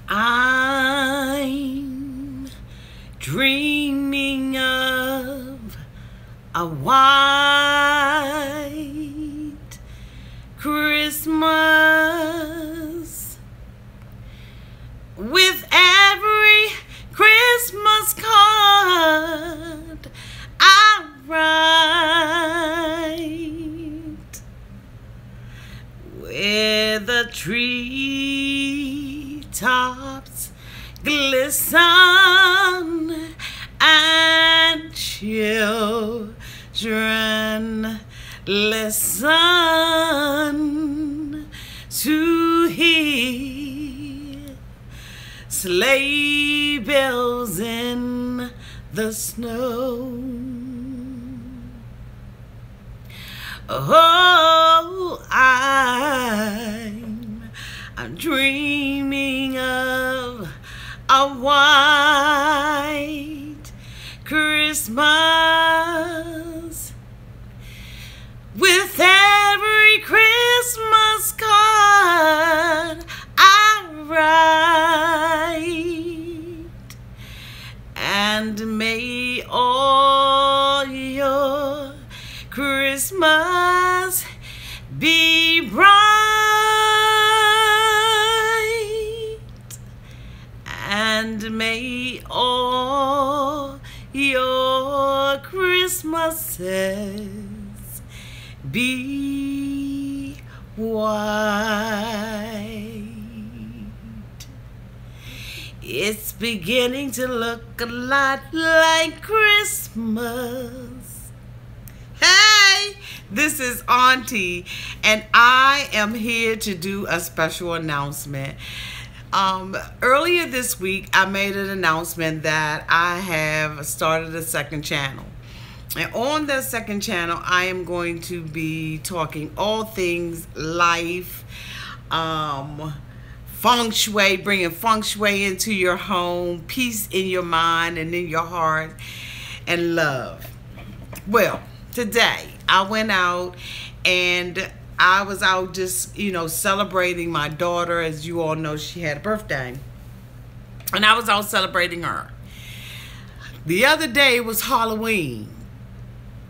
I'm dreaming of a white Christmas with every Christmas card I write, where the treetops glisten and children listen to hear sleigh bells in the snow. Oh, I'm dreaming of a white Christmas with every Christmas card I write, and may all your Christmas be bright, and may all your Christmases be white. It's beginning to look a lot like Christmas. Hey, this is Auntie, and I am here to do a special announcement. Earlier this week, I made an announcement that I have started a second channel. And on the second channel, I am going to be talking all things life, feng shui, bringing feng shui into your home, peace in your mind and in your heart, and love. Well, today I went out and I was out just, celebrating my daughter. As you all know, she had a birthday. And I was out celebrating her. The other day was Halloween.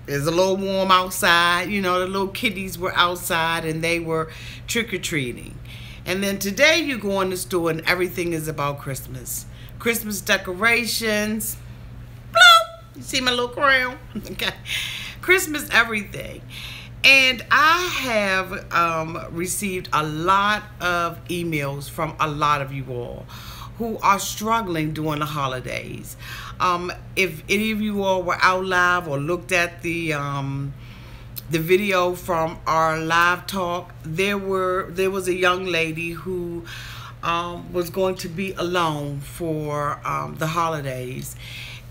It was a little warm outside. The little kiddies were outside and they were trick-or-treating. And then today you go in the store and everything is about Christmas. Christmas decorations. Bloop! You see my little crown? Okay. Christmas everything. And I have received a lot of emails from a lot of you all who are struggling during the holidays. If any of you all were out live or looked at the video from our live talk, there was a young lady who was going to be alone for the holidays.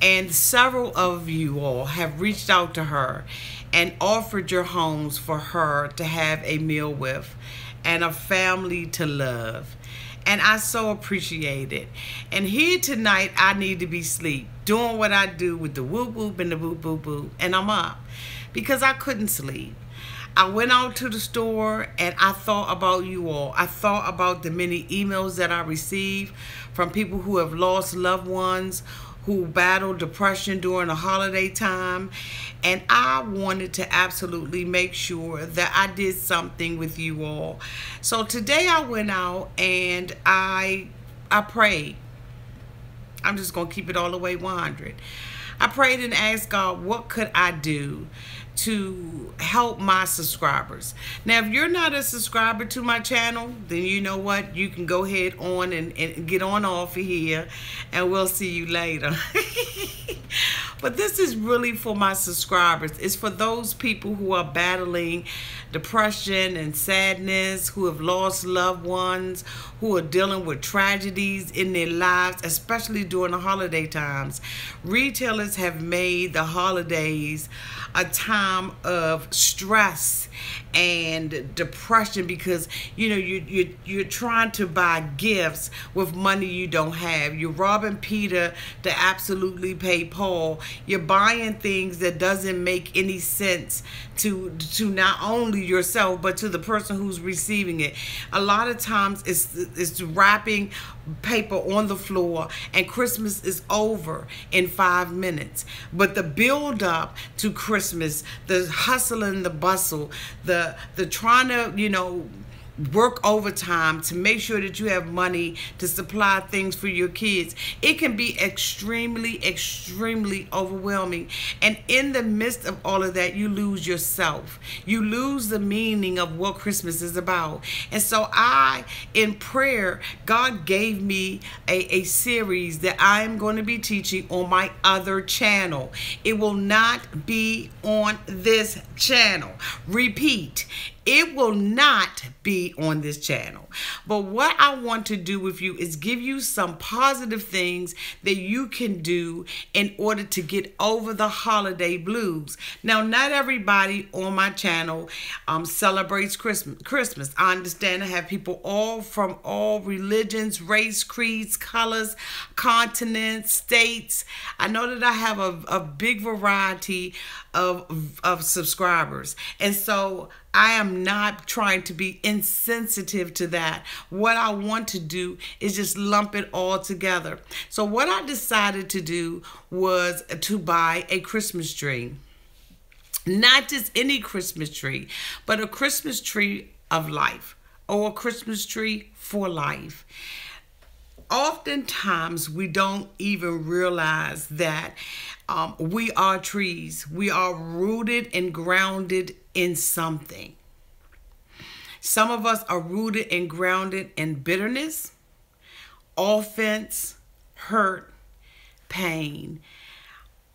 And several of you all have reached out to her and offered your homes for her to have a meal with and a family to love. And I so appreciate it. And here tonight, I need to be asleep, doing what I do with the whoop whoop and the boop boop boop. And I'm up because I couldn't sleep. I went out to the store and I thought about you all. I thought about the many emails that I received from people who have lost loved ones, who battled depression during the holiday time, and I wanted to absolutely make sure that I did something with you all. So today I went out and I prayed. I'm just gonna keep it all the way 100. I prayed and asked God, what could I do to help my subscribers? Now, if you're not a subscriber to my channel, then you know what? You can go ahead on and get on off of here, and we'll see you later. But this is really for my subscribers. It's for those people who are battling depression and sadness, who have lost loved ones, who are dealing with tragedies in their lives, especially during the holiday times. Retailers have made the holidays a time of stress and depression because you're trying to buy gifts with money you don't have. You're robbing Peter to absolutely pay Paul. You're buying things that doesn't make any sense to not only only yourself, but to the person who's receiving it. A lot of times it's wrapping paper on the floor, and Christmas is over in 5 minutes. But the build up to Christmas, the hustle and the bustle, the trying to, work overtime to make sure that you have money to supply things for your kids, it can be extremely overwhelming. And in the midst of all of that, you lose yourself. You lose the meaning of what Christmas is about. And so in prayer, God gave me a series that I am going to be teaching on my other channel. It will not be on this channel. Repeat, it will not be on this channel. But what I want to do with you is give you some positive things that you can do in order to get over the holiday blues. Now, not everybody on my channel celebrates Christmas. I understand I have people from all religions, race, creeds, colors, continents, states. I know that I have a big variety of subscribers. And so I am not trying to be insensitive to that. What I want to do is just lump it all together. So what I decided to do was to buy a Christmas tree. Not just any Christmas tree, but a Christmas tree of life, or a Christmas tree for life. Oftentimes, we don't even realize that we are trees. We are rooted and grounded in something. Some of us are rooted and grounded in bitterness, offense, hurt, pain.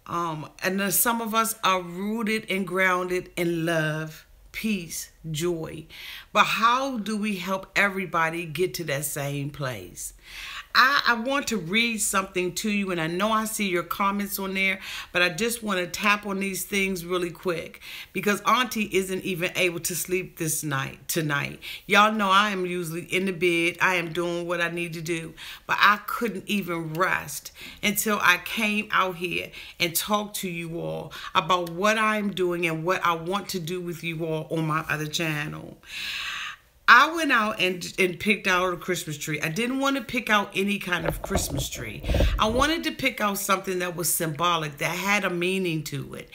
And then some of us are rooted and grounded in love, peace, joy. But how do we help everybody get to that same place? I want to read something to you, and I know I see your comments on there, but I just want to tap on these things really quick because Auntie isn't even able to sleep tonight. Y'all know I am usually in the bed. I am doing what I need to do, but I couldn't even rest until I came out here and talked to you all about what I'm doing and what I want to do with you all on my other channel. I went out and picked out a Christmas tree. I didn't want to pick out any kind of Christmas tree. I wanted to pick out something that was symbolic, that had a meaning to it.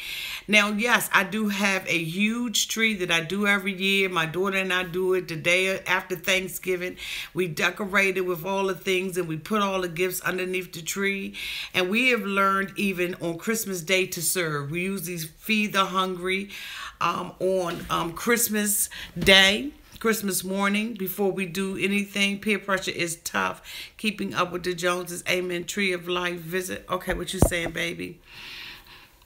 Now, yes, I do have a huge tree that I do every year. My daughter and I do it the day after Thanksgiving. We decorate it with all the things, and we put all the gifts underneath the tree. And we have learned even on Christmas Day to serve. We usually feed the hungry on Christmas Day. Christmas morning, before we do anything. Peer pressure is tough. Keeping up with the Joneses. Amen. Tree of life visit. Okay, what you saying, baby?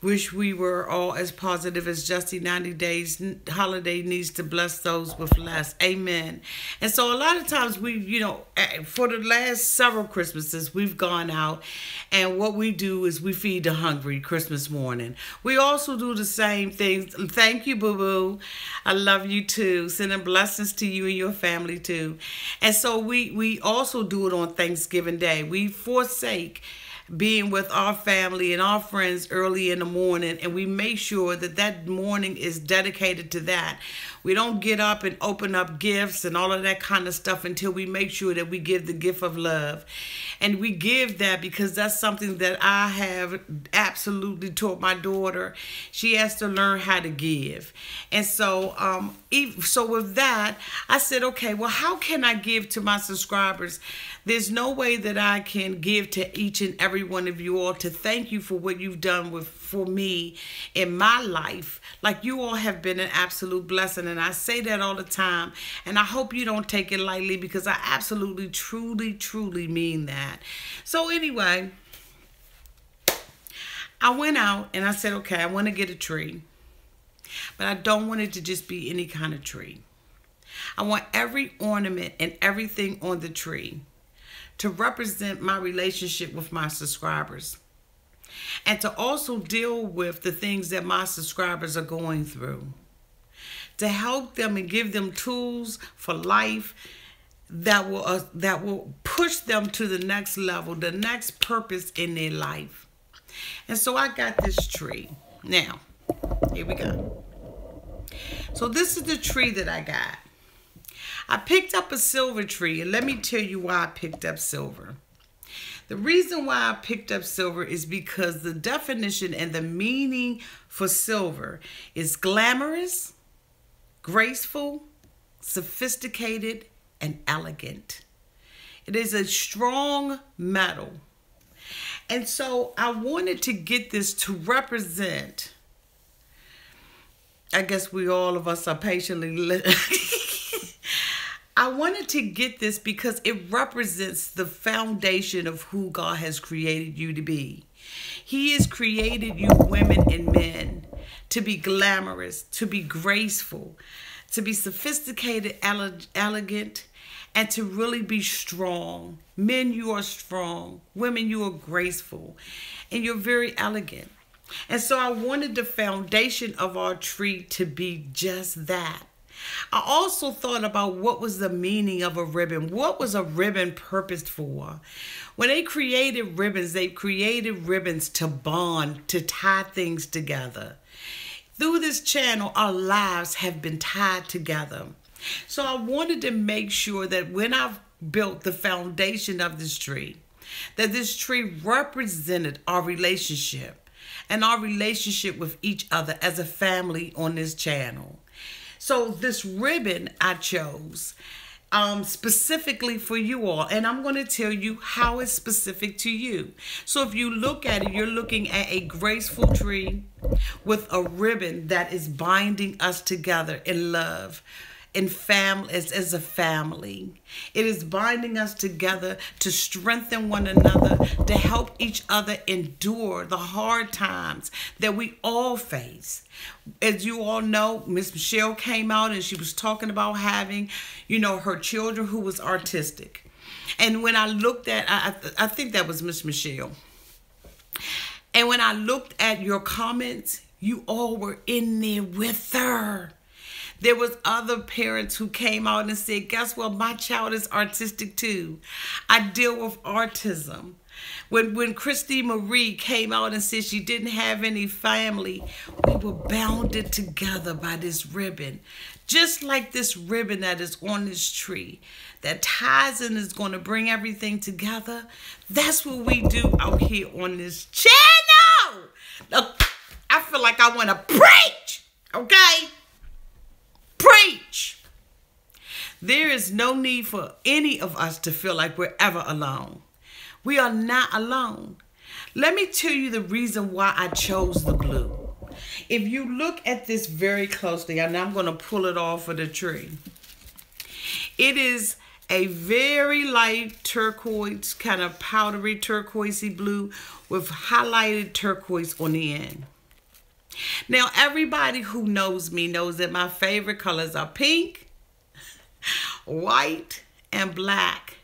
Wish we were all as positive as Justy. 90 days holiday needs to bless those with less. Amen. And so a lot of times we, for the last several Christmases, we've gone out, and what we do is we feed the hungry Christmas morning. We also do the same things. Thank you, boo-boo. I love you too. Sending blessings to you and your family too. And so we also do it on Thanksgiving Day. We forsake being with our family and our friends early in the morning, and we make sure that that morning is dedicated to that. We don't get up and open up gifts and all of that kind of stuff until we make sure that we give the gift of love. And we give that because that's something that I have absolutely taught my daughter. She has to learn how to give. And so with that, I said, okay, well, how can I give to my subscribers? There's no way that I can give to each and every one of you all to thank you for what you've done for me in my life. Like, you all have been an absolute blessing, and I say that all the time, and I hope you don't take it lightly because I absolutely, truly mean that. So anyway, I went out and I said, okay, I want to get a tree, but I don't want it to just be any kind of tree. I want every ornament and everything on the tree to represent my relationship with my subscribers, and to also deal with the things that my subscribers are going through, to help them and give them tools for life that will push them to the next level, the next purpose in their life. And so I got this tree. Now, here we go. So this is the tree that I got. I picked up a silver tree, and let me tell you why I picked up silver. The reason why I picked up silver is because the definition and the meaning for silver is glamorous, graceful, sophisticated, and elegant. It is a strong metal. And so I wanted to get this to represent, I guess all of us are patiently I wanted to get this because it represents the foundation of who God has created you to be. He has created you, women and men, to be glamorous, to be graceful, to be sophisticated, elegant, and to really be strong. Men, you are strong. Women, you are graceful. And you're very elegant. And so I wanted the foundation of our tree to be just that. I also thought about what was the meaning of a ribbon. What was a ribbon purposed for? When they created ribbons to bond, to tie things together. Through this channel, our lives have been tied together. So I wanted to make sure that when I've built the foundation of this tree, that this tree represented our relationship and our relationship with each other as a family on this channel. So this ribbon I chose specifically for you all, and I'm going to tell you how it's specific to you. So if you look at it, you're looking at a graceful tree with a ribbon that is binding us together in love, in family, as a family. It is binding us together to strengthen one another, to help each other endure the hard times that we all face. As you all know, Miss Michelle came out and she was talking about having, her children who was artistic. And when I looked at, I think that was Miss Michelle. And when I looked at your comments, you all were in there with her. There was other parents who came out and said, guess what? My child is artistic too. I deal with autism. When Christy Marie came out and said she didn't have any family, we were bounded together by this ribbon. Just like this ribbon that is on this tree that ties and is going to bring everything together. That's what we do out here on this channel. Look, I feel like I want to preach, okay? Preach. There is no need for any of us to feel like we're ever alone. We are not alone. Let me tell you the reason why I chose the blue. If you look at this very closely, and I'm going to pull it off of the tree. It is a very light turquoise, kind of powdery turquoisey blue with highlighted turquoise on the end. Now, everybody who knows me knows that my favorite colors are pink, white, and black.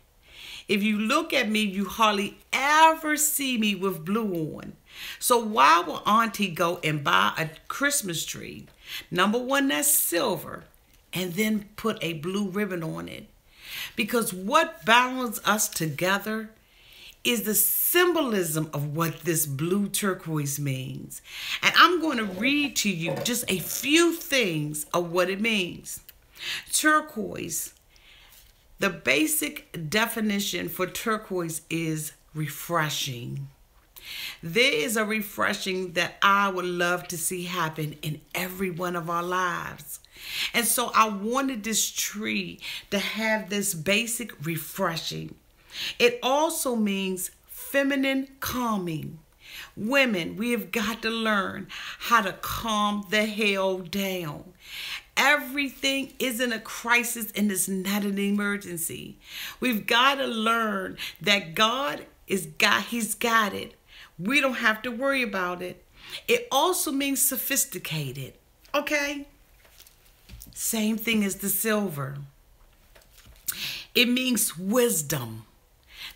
If you look at me, you hardly ever see me with blue on. So why will Auntie go and buy a Christmas tree, number one, that's silver, and then put a blue ribbon on it? Because what binds us together is the symbolism of what this blue turquoise means. And I'm going to read to you just a few things of what it means. Turquoise, the basic definition for turquoise is refreshing. There is a refreshing that I would love to see happen in every one of our lives. And so I wanted this tree to have this basic refreshing. It also means feminine calming. Women, we have got to learn how to calm the hell down. Everything isn't a crisis and it's not an emergency. We've got to learn that He's got it. We don't have to worry about it. It also means sophisticated, okay? Same thing as the silver. It means wisdom.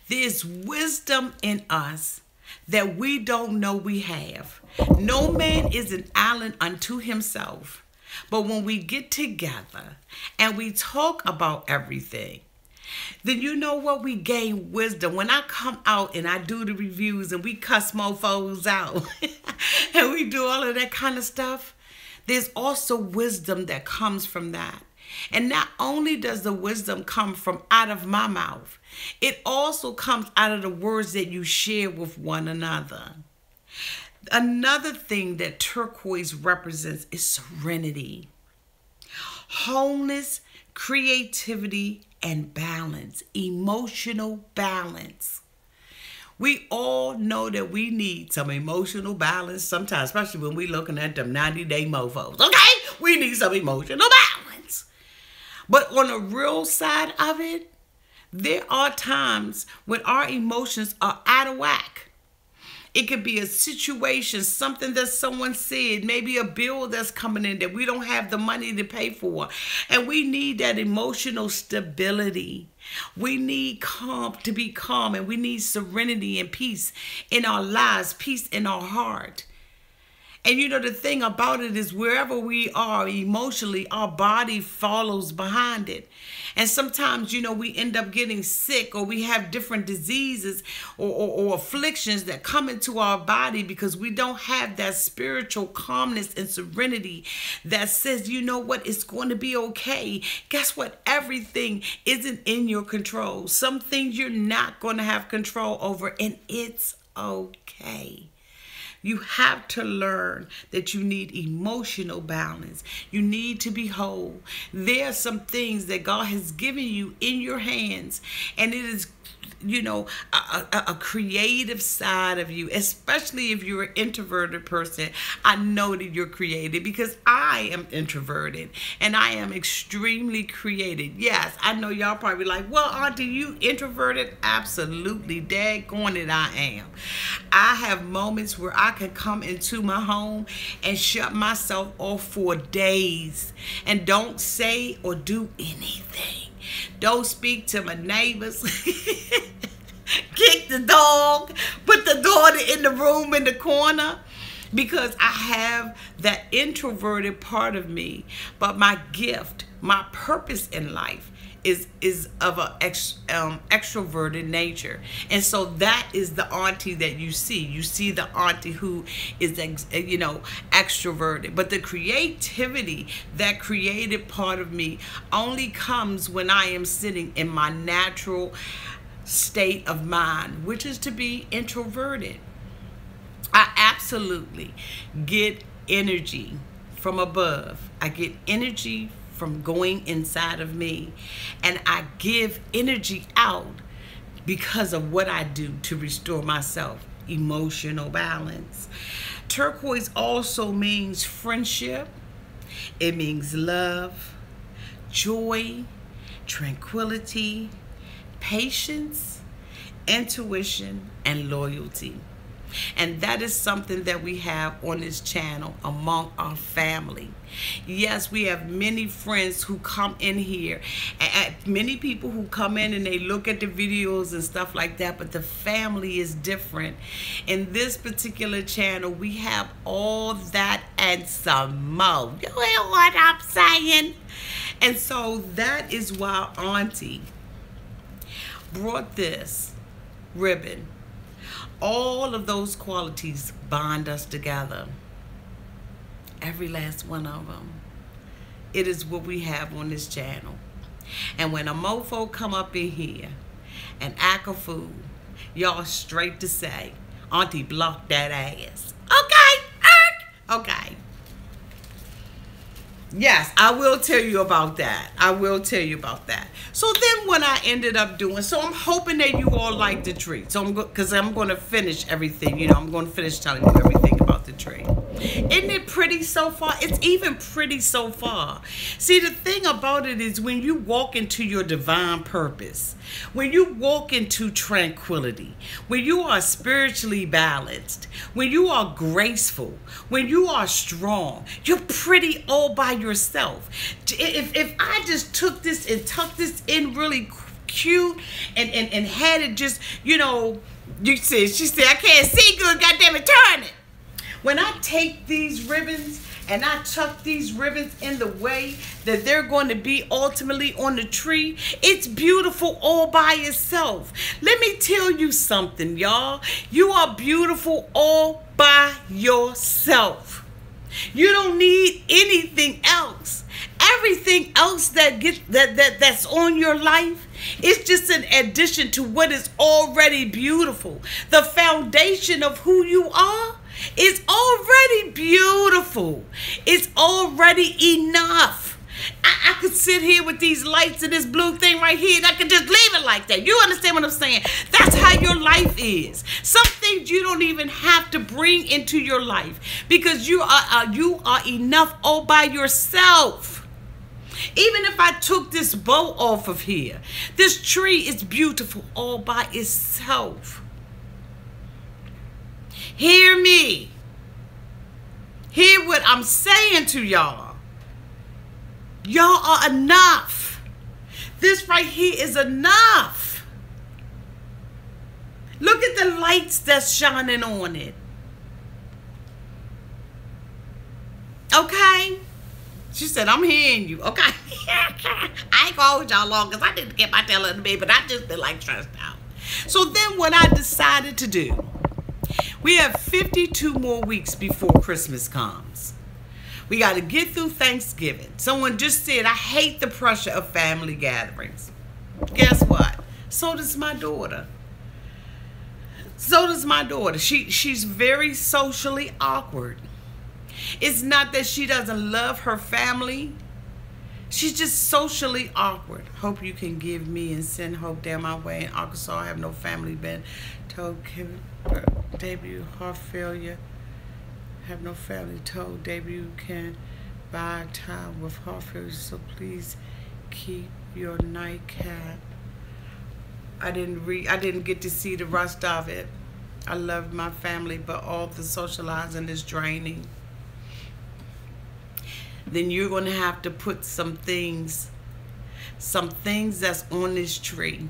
There's wisdom in us that we don't know we have. No man is an island unto himself. But when we get together and we talk about everything, then you know what? We gain wisdom. When I come out and I do the reviews and we cuss mofos out and we do all of that kind of stuff, there's also wisdom that comes from that. And not only does the wisdom come from out of my mouth, it also comes out of the words that you share with one another. Another thing that turquoise represents is serenity, wholeness, creativity, and balance, emotional balance. We all know that we need some emotional balance sometimes, especially when we're looking at them 90-day mofos. Okay? We need some emotional balance. But on the real side of it, there are times when our emotions are out of whack. It could be a situation, something that someone said, maybe a bill that's coming in that we don't have the money to pay for. And we need that emotional stability. We need to be calm, and we need serenity and peace in our lives, peace in our heart. And you know, the thing about it is wherever we are emotionally, our body follows behind it. And sometimes, you know, we end up getting sick, or we have different diseases or afflictions that come into our body because we don't have that spiritual calmness and serenity that says, you know what, it's going to be okay. Guess what? Everything isn't in your control. Some things you're not going to have control over, and it's okay. You have to learn that you need emotional balance. You need to be whole. There are some things that God has given you in your hands, and it is, you know, a creative side of you, especially if you're an introverted person. I know that you're creative because I am introverted and I am extremely creative. Yes, I know y'all probably like, well, Auntie, you introverted? Absolutely, daggone it, I am. I have moments where I can come into my home and shut myself off for days and don't say or do anything. Don't speak to my neighbors. Kick the dog. Put the daughter in the room in the corner. Because I have that introverted part of me. But my gift, my purpose in life is of an extroverted nature. And so that is the auntie that you see. You see the auntie who is, you know, extroverted. But the creativity, that creative part of me, only comes when I am sitting in my natural state of mind, which is to be introverted. I absolutely get energy from above. I get energy from going inside of me, and I give energy out because of what I do to restore myself. Emotional balance. Turquoise also means friendship. It means love, joy, tranquility, patience, intuition, and loyalty. And that is something that we have on this channel among our family. Yes, we have many friends who come in here, and many people who come in and they look at the videos and stuff like that, but the family is different. In this particular channel, we have all that and some more. You hear what I'm saying? And so that is why Auntie brought this ribbon. All of those qualities bond us together. Every last one of them. It is what we have on this channel. And when a mofo come up in here and act a fool, y'all straight to say, Auntie, block that ass. Okay? Okay. Yes, I will tell you about that. I will tell you about that. So then what I ended up doing, so I'm hoping that you all like the tree. So because I'm going to finish everything, you know, I'm going to finish telling you everything about the tree. Isn't it pretty so far? It's even pretty so far. See, the thing about it is when you walk into your divine purpose, when you walk into tranquility, when you are spiritually balanced, when you are graceful, when you are strong, you're pretty all by yourself. If I just took this and tucked this in really cute and had it just, you know, she said, I can't see good, goddamn it, turn it. When I take these ribbons and I tuck these ribbons in the way that they're going to be ultimately on the tree, it's beautiful all by itself. Let me tell you something, y'all. You are beautiful all by yourself. You don't need anything else. Everything else that's on your life is just an addition to what is already beautiful. The foundation of who you are is already beautiful. It's already enough. I could sit here with these lights and this blue thing right here, and I could just leave it like that. You understand what I'm saying? That's how your life is. Some things you don't even have to bring into your life because you are enough all by yourself. Even if I took this bow off of here, this tree is beautiful all by itself. Hear me. Hear what I'm saying to y'all. Y'all are enough. This right here is enough. Look at the lights that's shining on it. Okay? She said, I'm hearing you. Okay. I ain't gonna hold y'all long because I didn't get my tail in the bed, but I just been like stressed out. So then what I decided to do, we have 52 more weeks before Christmas comes. We got to get through Thanksgiving. Someone just said, I hate the pressure of family gatherings. Guess what? So does my daughter. So does my daughter. She's very socially awkward. It's not that she doesn't love her family. She's just socially awkward. Hope you can give me and send Hope down my way. In Arkansas, I have no family. Been told debut heart failure. Have no family. Told debut can buy time with heart failure. So please keep your nightcap. I didn't get to see the rest of it. I love my family, but all the socializing is draining. Then you're going to have to put some things that's on this tree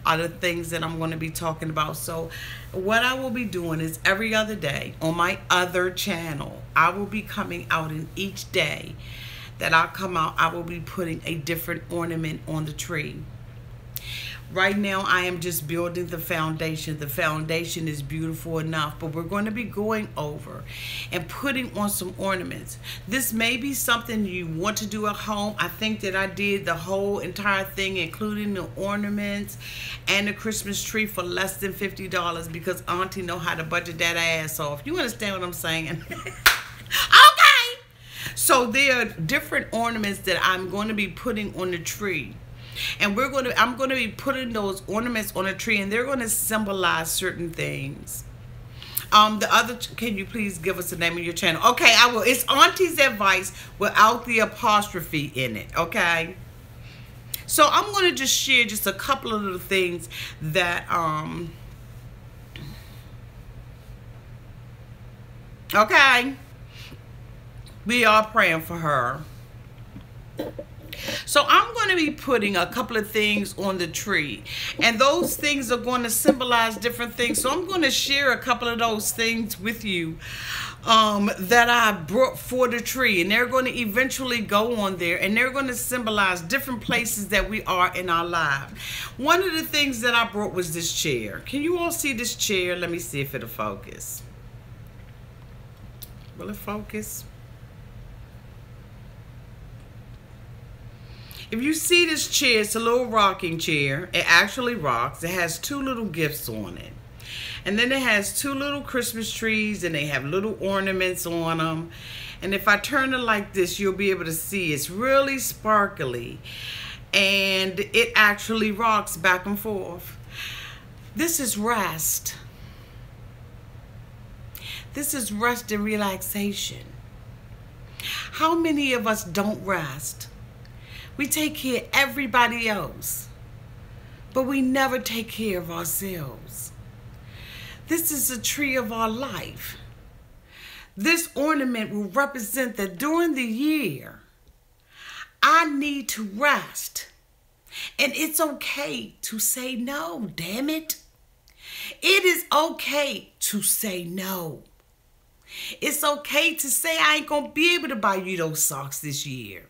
are the things that I'm going to be talking about. So what I will be doing is every other day on my other channel, I will be coming out, in each day that I come out, I will be putting a different ornament on the tree. Right now, I am just building the foundation. The foundation is beautiful enough, but we're going to be going over and putting on some ornaments. This may be something you want to do at home. I think that I did the whole entire thing, including the ornaments and the Christmas tree, for less than $50 because Auntie know how to budget that ass off. You understand what I'm saying? Okay. So there are different ornaments that I'm going to be putting on the tree. And I'm going to be putting those ornaments on a tree, and they're going to symbolize certain things. Can you please give us the name of your channel? Okay, I will. It's Auntie's Advice without the apostrophe in it, okay? So I'm going to just share just a couple of little things that, okay? We are praying for her. So I'm going to be putting a couple of things on the tree, and those things are going to symbolize different things. So I'm going to share a couple of those things with you that I brought for the tree, and they're going to eventually go on there, and they're going to symbolize different places that we are in our lives. One of the things that I brought was this chair. Can you all see this chair? Let me see if it'll focus. Will it focus? If you see this chair, it's a little rocking chair. It actually rocks. It has two little gifts on it. And then it has two little Christmas trees, and they have little ornaments on them. And if I turn it like this, you'll be able to see it's really sparkly. And it actually rocks back and forth. This is rest. This is rest and relaxation. How many of us don't rest? We take care of everybody else, but we never take care of ourselves. This is a tree of our life. This ornament will represent that during the year, I need to rest. And it's okay to say no, damn it. It is okay to say no. It's okay to say I ain't gonna be able to buy you those socks this year.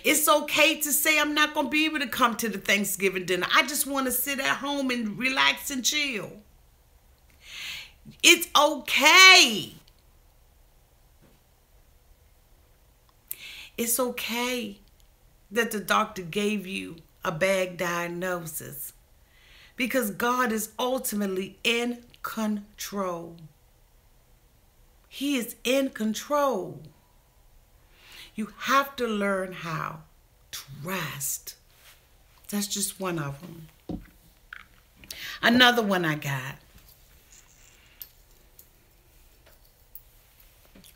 It's okay to say I'm not going to be able to come to the Thanksgiving dinner. I just want to sit at home and relax and chill. It's okay. It's okay that the doctor gave you a bad diagnosis, because God is ultimately in control. He is in control. You have to learn how to rest. That's just one of them. Another one I got.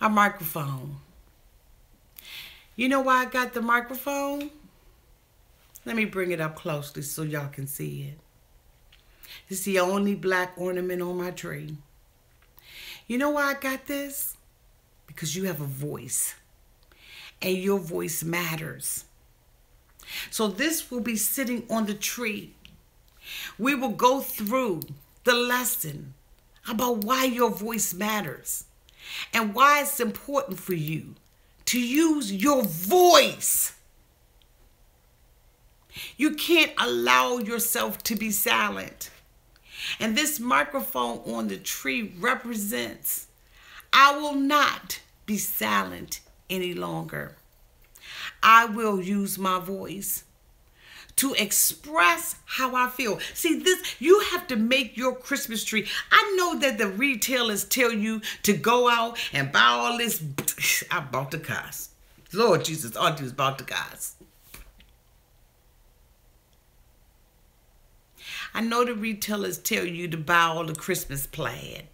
A microphone. You know why I got the microphone? Let me bring it up closely so y'all can see it. It's the only black ornament on my tree. You know why I got this? Because you have a voice. And your voice matters. So this will be sitting on the tree. We will go through the lesson about why your voice matters and why it's important for you to use your voice. You can't allow yourself to be silent. And this microphone on the tree represents, I will not be silent any longer. I will use my voice to express how I feel. See, this, you have to make your Christmas tree. I know that the retailers tell you to go out and buy all this. I bought the cars. Lord Jesus, Auntie was about the cars. I know the retailers tell you to buy all the Christmas plaid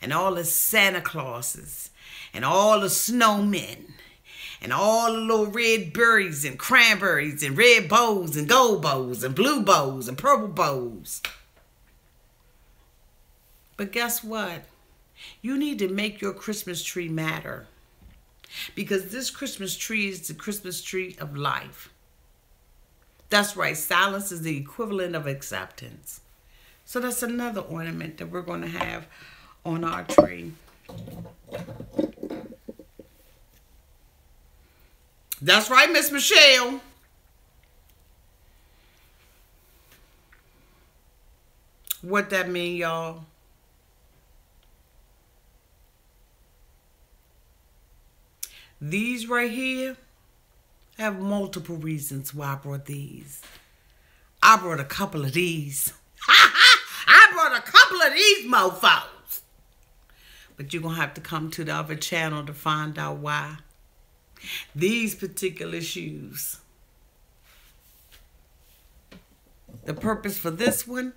and all the Santa Clauses and all the snowmen and all the little red berries and cranberries and red bows and gold bows and blue bows and purple bows. But guess what? You need to make your Christmas tree matter, because this Christmas tree is the Christmas tree of life. That's right. Silence is the equivalent of acceptance. So that's another ornament that we're going to have on our tree. That's right, Miss Michelle. What that mean, y'all? These right here have multiple reasons why I brought these. I brought a couple of these. I brought a couple of these mofos. But you're going to have to come to the other channel to find out why. These particular shoes. The purpose for this one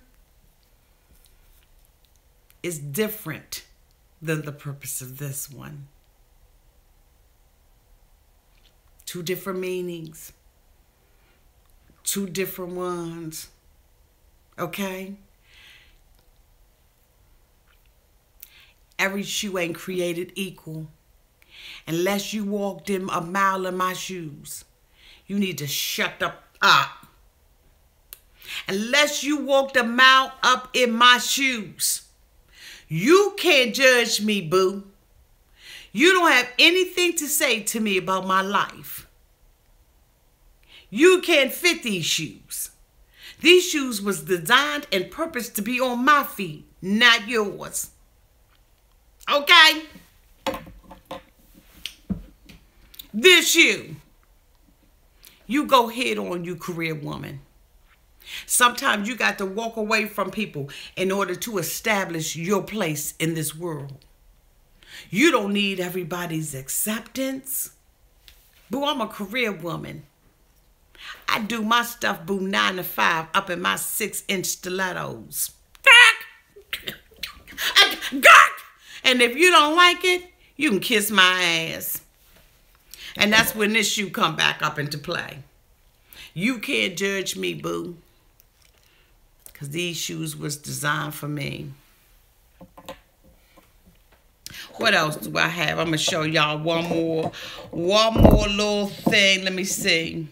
is different than the purpose of this one. Two different meanings. Two different ones. Okay? Every shoe ain't created equal. Unless you walked in a mile in my shoes, you need to shut up. Unless you walked a mile up in my shoes, you can't judge me, boo. You don't have anything to say to me about my life. You can't fit these shoes. These shoes was designed and purposed to be on my feet, not yours. Okay? This shoe, you go head on, you career woman. Sometimes you got to walk away from people in order to establish your place in this world. You don't need everybody's acceptance. Boo, I'm a career woman. I do my stuff, boo, 9 to 5 up in my 6-inch stilettos. And if you don't like it, you can kiss my ass. And that's when this shoe come back up into play. You can't judge me, boo. Because these shoes was designed for me. What else do I have? I'm going to show y'all one more little thing. Let me see.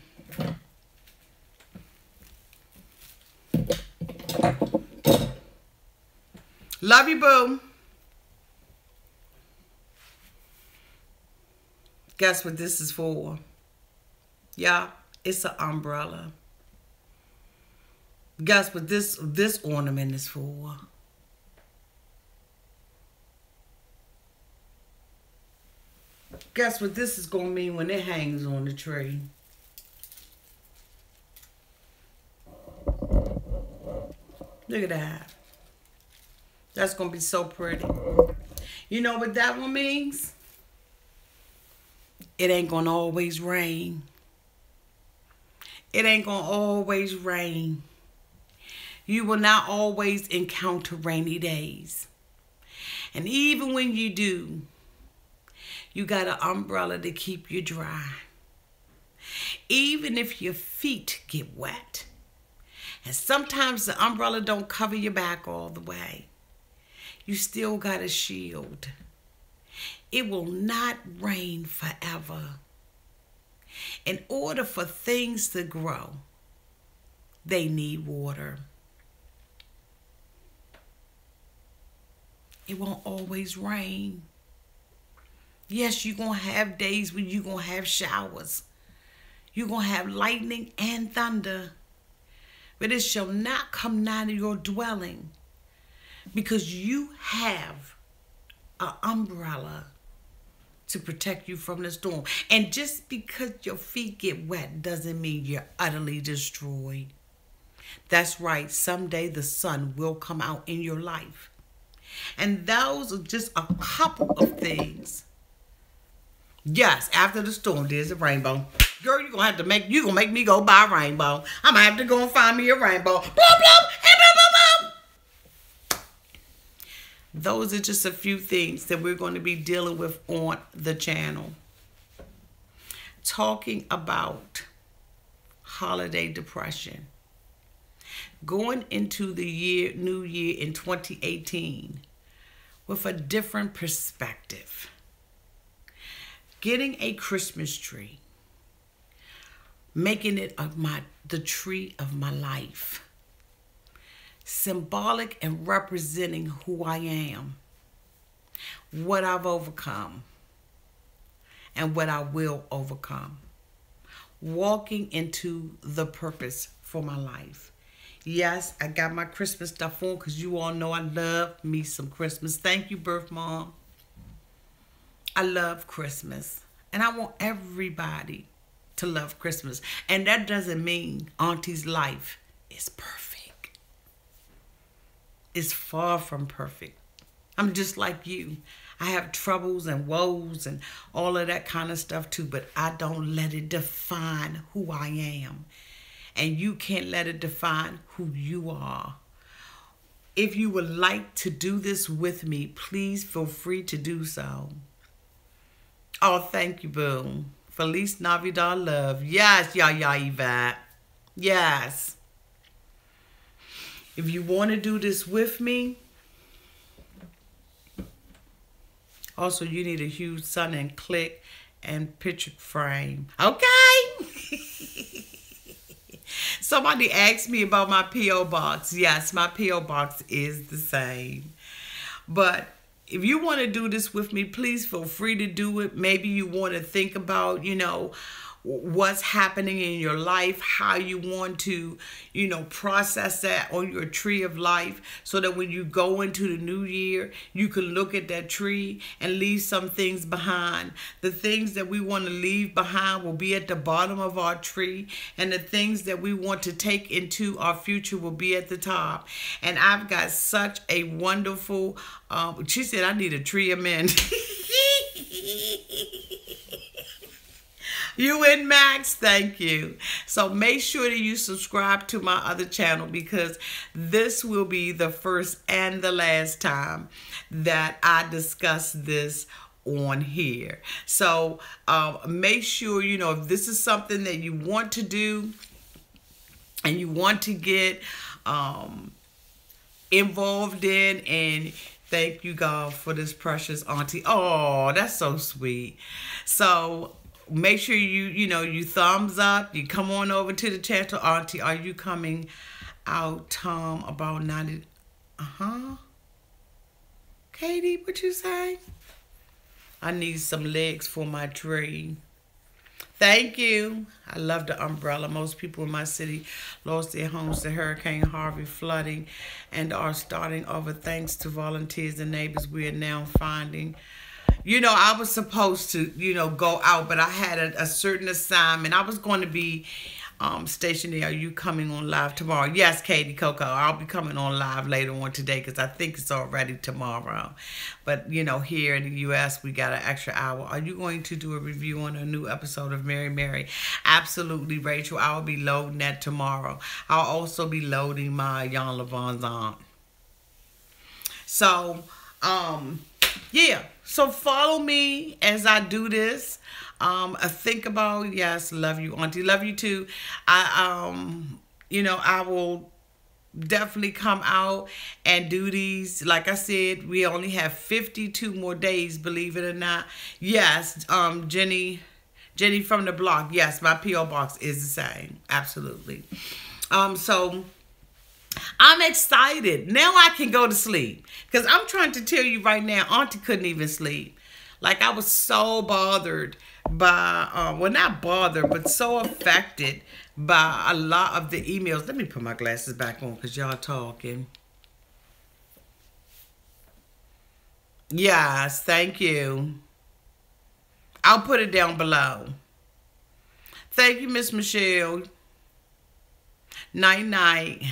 Love you, boo. Guess what this is for? Y'all, it's an umbrella. Guess what this ornament is for? Guess what this is going to mean when it hangs on the tree? Look at that. That's going to be so pretty. You know what that one means? It ain't going to always rain. It ain't going to always rain. You will not always encounter rainy days. And even when you do, you got an umbrella to keep you dry. Even if your feet get wet. And sometimes the umbrella don't cover your back all the way. You still got a shield. It will not rain forever. In order for things to grow, they need water. It won't always rain. Yes, you're going to have days when you're going to have showers. You're going to have lightning and thunder. But it shall not come nigh to your dwelling, because you have an umbrella to protect you from the storm. And just because your feet get wet doesn't mean you're utterly destroyed. That's right. Someday the sun will come out in your life. And those are just a couple of things. Yes, after the storm, there's a rainbow. Girl, you're gonna make me go buy a rainbow. I'm gonna have to go and find me a rainbow. Blah, blah, and blah, blah, blah. Those are just a few things that we're going to be dealing with on the channel. Talking about holiday depression. Going into the new year in 2018 with a different perspective. Getting a Christmas tree. Making it the tree of my life. Symbolic and representing who I am. What I've overcome. And what I will overcome. Walking into the purpose for my life. Yes, I got my Christmas stuff on because you all know I love me some Christmas. Thank you, birth mom. I love Christmas. And I want everybody to love Christmas. And that doesn't mean Auntie's life is perfect. It's far from perfect. I'm just like you. I have troubles and woes and all of that kind of stuff too. But I don't let it define who I am. And you can't let it define who you are. If you would like to do this with me, please feel free to do so. Oh, thank you, boo. Feliz Navidad, love. Yes, Yaya Yvette. Yes. If you want to do this with me, also you need a huge sun and click and picture frame. Okay. Somebody asked me about my P.O. box. Yes, my P.O. box is the same. But if you want to do this with me, please feel free to do it. Maybe you want to think about, what's happening in your life, how you want to, process that on your tree of life so that when you go into the new year, you can look at that tree and leave some things behind. The things that we want to leave behind will be at the bottom of our tree, and the things that we want to take into our future will be at the top. And I've got such a wonderful, she said I need a tree amend. You and Max, thank you. So make sure that you subscribe to my other channel, because this will be the first and the last time that I discuss this on here. So make sure, if this is something that you want to do and you want to get involved in, and thank you, God, for this precious auntie. Oh, that's so sweet. So make sure you thumbs up. You come on over to the channel. Auntie, are you coming out, Tom, about 90? Katie, what you say? I need some legs for my tree. Thank you. I love the umbrella. Most people in my city lost their homes to Hurricane Harvey flooding and are starting over. Thanks to volunteers and neighbors, we are now finding I was supposed to, go out, but I had a certain assignment. I was going to be stationary. Are you coming on live tomorrow? Yes, Katie Coco. I'll be coming on live later on today because I think it's already tomorrow. But, here in the U.S., we got an extra hour. Are you going to do a review on a new episode of Mary Mary? Absolutely, Rachel. I'll be loading that tomorrow. I'll also be loading my Jan Levon's aunt. So, yeah. So follow me as I do this. Think about, yes, love you, Auntie. Love you too. I will definitely come out and do these. Like I said, we only have 52 more days, believe it or not. Yes, Jenny from the block. Yes, my P.O. box is the same. Absolutely. So I'm excited. Now I can go to sleep. Because I'm trying to tell you right now, Auntie couldn't even sleep. Like, I was so bothered by, well, not bothered, but so affected by a lot of the emails. Let me put my glasses back on because y'all talking. Yes, thank you. I'll put it down below. Thank you, Miss Michelle. Night-night.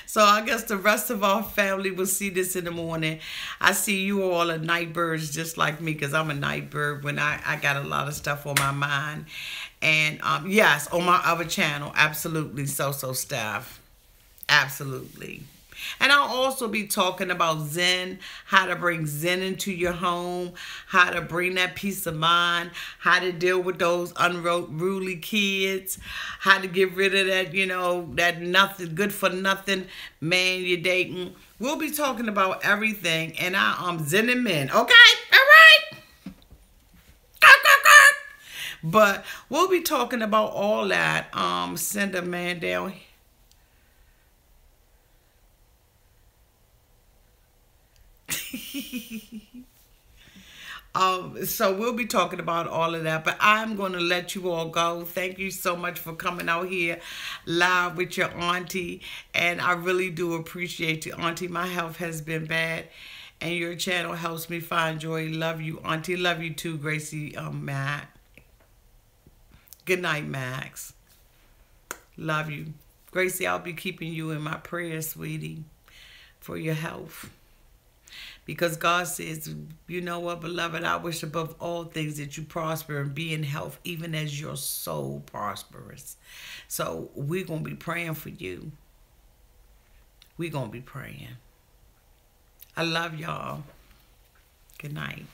So I guess the rest of our family will see this in the morning. I see you all are night birds just like me because I'm a night bird when I got a lot of stuff on my mind. And yes, on my other channel, absolutely, So Staff. Absolutely. And I'll also be talking about Zen, how to bring Zen into your home, how to bring that peace of mind, how to deal with those unruly kids, how to get rid of that, that nothing, good for nothing man you're dating. We'll be talking about everything and our Zen and men. Okay? All right? But we'll be talking about all that. Send a man down here. So we'll be talking about all of that, but I'm going to let you all go. Thank you so much for coming out here live with your auntie, and I really do appreciate you, Auntie. My health has been bad, and your channel helps me find joy. Love you, Auntie. Love you too, Gracie. Matt. Good night, Max. Love you, Gracie. I'll be keeping you in my prayers, sweetie, for your health. Because God says, you know what, beloved, I wish above all things that you prosper and be in health, even as your soul prospers. So we're going to be praying for you. We're going to be praying. I love y'all. Good night.